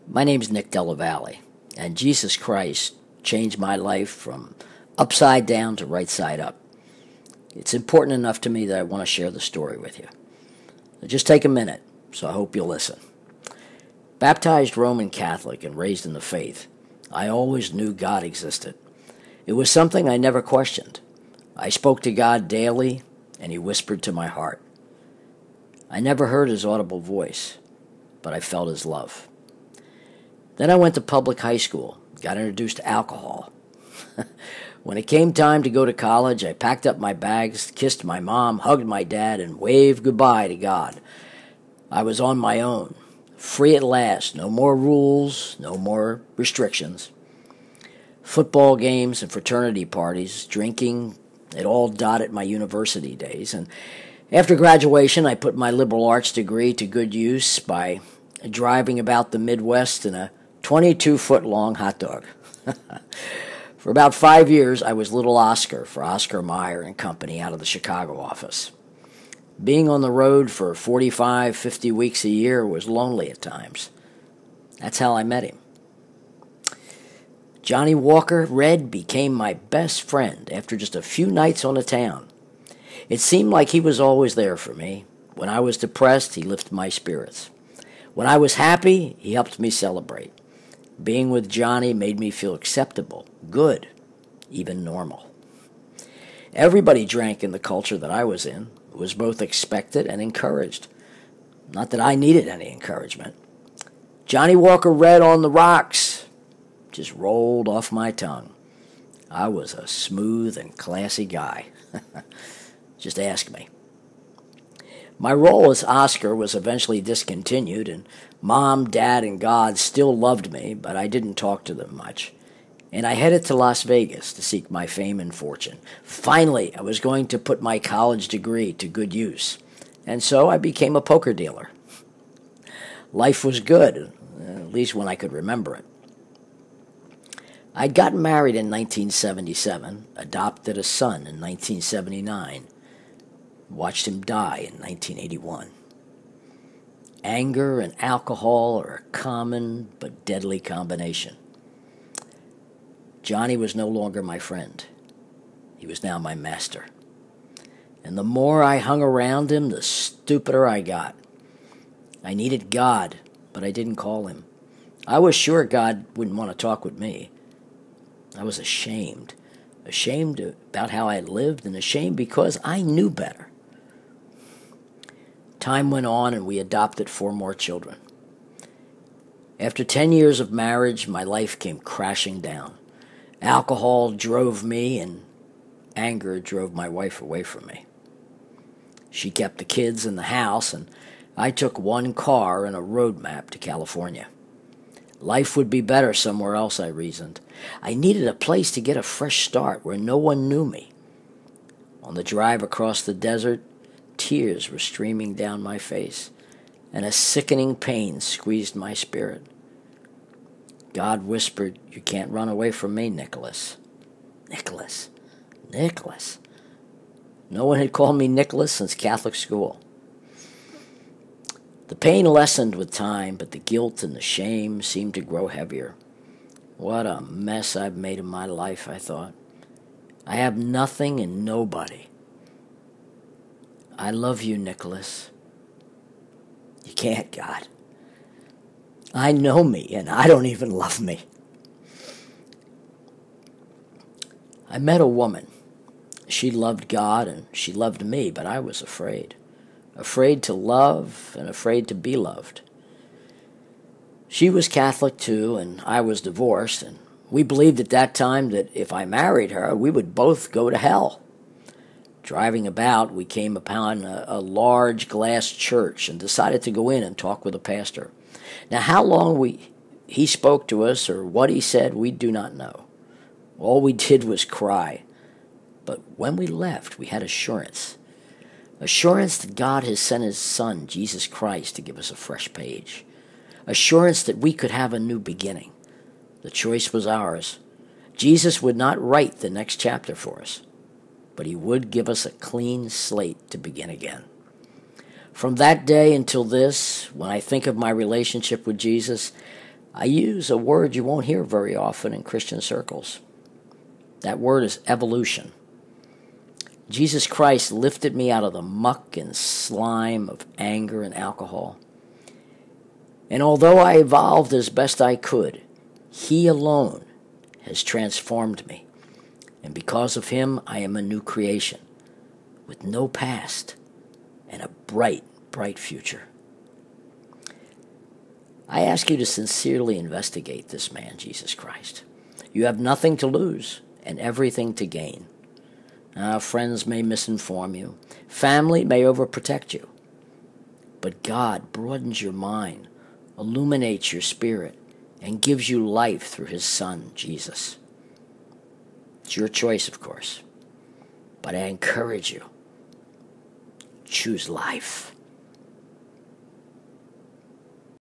My name's Nick Della Valle, and Jesus Christ changed my life from upside down to right side up. It's important enough to me that I want to share the story with you. So just take a minute, so I hope you'll listen. Baptized Roman Catholic and raised in the faith, I always knew God existed. It was something I never questioned. I spoke to God daily, and He whispered to my heart. I never heard His audible voice, but I felt His love. Then I went to public high school, got introduced to alcohol. When it came time to go to college, I packed up my bags, kissed my mom, hugged my dad, and waved goodbye to God. I was on my own, free at last, no more rules, no more restrictions. Football games and fraternity parties, drinking, it all dotted my university days. And after graduation, I put my liberal arts degree to good use by driving about the Midwest in a 22-foot-long hot dog. For about 5 years, I was Little Oscar for Oscar Mayer and Company out of the Chicago office. Being on the road for 45, 50 weeks a year was lonely at times. That's how I met him. Johnny Walker Red became my best friend after just a few nights on the town. It seemed like he was always there for me. When I was depressed, he lifted my spirits. When I was happy, he helped me celebrate. Being with Johnny made me feel acceptable, good, even normal. Everybody drank in the culture that I was in. It was both expected and encouraged. Not that I needed any encouragement. Johnny Walker Red on the rocks just rolled off my tongue. I was a smooth and classy guy. Just ask me. My role as Oscar was eventually discontinued, and Mom, Dad, and God still loved me, but I didn't talk to them much. And I headed to Las Vegas to seek my fame and fortune. Finally, I was going to put my college degree to good use, and so I became a poker dealer. Life was good, at least when I could remember it. I'd gotten married in 1977, adopted a son in 1979, watched him die in 1981. Anger and alcohol are a common but deadly combination. Johnny was no longer my friend. He was now my master. And the more I hung around him, the stupider I got. I needed God, but I didn't call him. I was sure God wouldn't want to talk with me. I was ashamed. Ashamed about how I lived, and ashamed because I knew better. Time went on, and we adopted 4 more children. After 10 years of marriage, my life came crashing down. Alcohol drove me, and anger drove my wife away from me. She kept the kids in the house, and I took 1 car and a road map to California. Life would be better somewhere else, I reasoned. I needed a place to get a fresh start where no one knew me. On the drive across the desert, tears were streaming down my face, and a sickening pain squeezed my spirit. God whispered, "You can't run away from me, Nicholas." Nicholas. Nicholas. No one had called me Nicholas since Catholic school. The pain lessened with time, but the guilt and the shame seemed to grow heavier. What a mess I've made of my life, I thought. I have nothing and nobody. I love you, Nicholas. You can't, God. I know me, and I don't even love me. I met a woman. She loved God, and she loved me, but I was afraid. Afraid to love and afraid to be loved. She was Catholic too, and I was divorced, and we believed at that time that if I married her, we would both go to hell. Driving about, we came upon a large glass church and decided to go in and talk with the pastor. Now, how long he spoke to us or what he said, we do not know. All we did was cry. But when we left, we had assurance. Assurance that God has sent His Son, Jesus Christ, to give us a fresh page. Assurance that we could have a new beginning. The choice was ours. Jesus would not write the next chapter for us, but He would give us a clean slate to begin again. From that day until this, when I think of my relationship with Jesus, I use a word you won't hear very often in Christian circles. That word is evolution. Jesus Christ lifted me out of the muck and slime of anger and alcohol. And although I evolved as best I could, He alone has transformed me. And because of Him, I am a new creation with no past and a bright, bright future. I ask you to sincerely investigate this man, Jesus Christ. You have nothing to lose and everything to gain. Friends may misinform you. Family may overprotect you. But God broadens your mind, illuminates your spirit, and gives you life through His Son, Jesus. It's your choice, of course. But I encourage you, choose life.